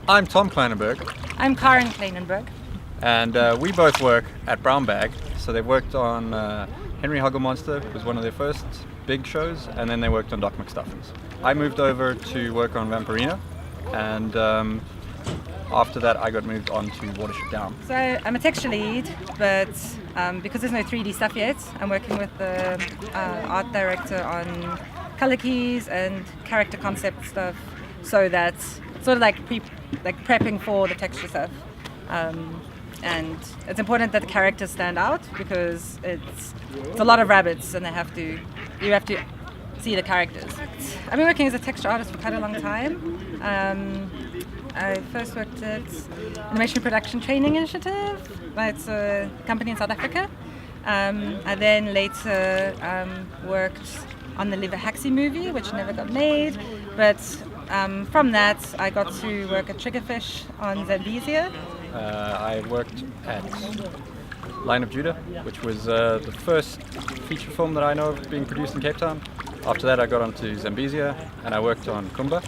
I'm Tom Kleinenberg, I'm Karen Kleinenberg. and we both work at Brown Bag. So they worked on Henry Huggle-Monster, was one of their first big shows, and then they worked on Doc McStuffins. I moved over to work on Vamperina, and after that I got moved on to Watership Down. So I'm a texture lead, but because there's no 3D stuff yet, I'm working with the art director on color keys and character concept stuff, so that's sort of like prepping for the texture stuff. And it's important that the characters stand out because it's a lot of rabbits and you have to see the characters. I've been working as a texture artist for quite a long time. I first worked at Animation Production Training Initiative. It's a company in South Africa. I then later worked on the Liverhaxy movie, which never got made. But from that, I got to work at Triggerfish on Zambezia. I worked at Line of Judah, which was the first feature film that I know of being produced in Cape Town. After that I got onto Zambezia and I worked on Kumba.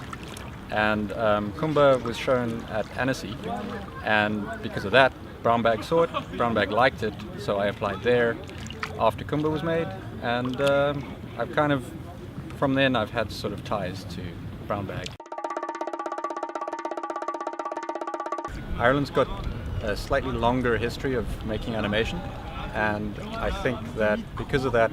And Kumba was shown at Annecy, and because of that, Brown Bag saw it, Brown Bag liked it, so I applied there after Kumba was made, and I've kind of, from then I've had sort of ties to Brown Bag. Ireland's got a slightly longer history of making animation, and I think that because of that,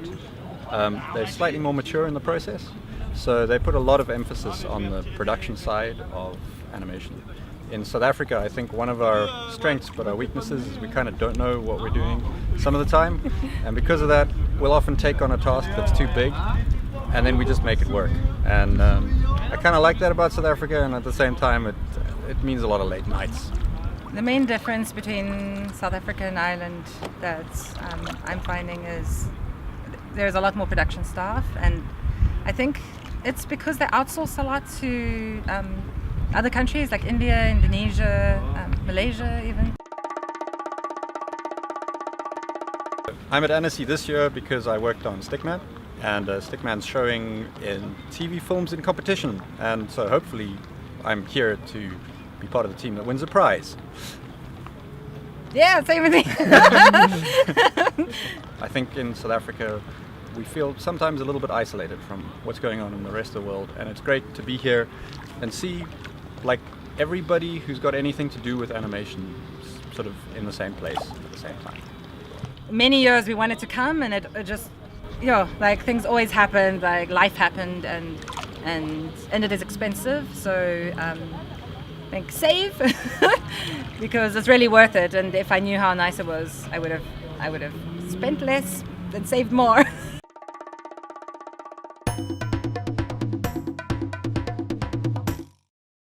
they're slightly more mature in the process. So they put a lot of emphasis on the production side of animation. In South Africa, I think one of our strengths but our weaknesses is we kind of don't know what we're doing some of the time, and because of that we'll often take on a task that's too big and then we just make it work. And I kind of like that about South Africa, and at the same time it means a lot of late nights. The main difference between South Africa and Ireland that I'm finding is there's a lot more production staff, and I think it's because they outsource a lot to other countries like India, Indonesia, Malaysia even. I'm at Annecy this year because I worked on Stickman, and Stickman's showing in TV films in competition, and so hopefully I'm here to be part of the team that wins a prize. Yeah, same with me. I think in South Africa we feel sometimes a little bit isolated from what's going on in the rest of the world, and it's great to be here and see like everybody who's got anything to do with animation sort of in the same place at the same time. Many years we wanted to come, and it just, like things always happened, like life happened, and it is expensive, so I think save because it's really worth it, and if I knew how nice it was, I would have spent less and saved more.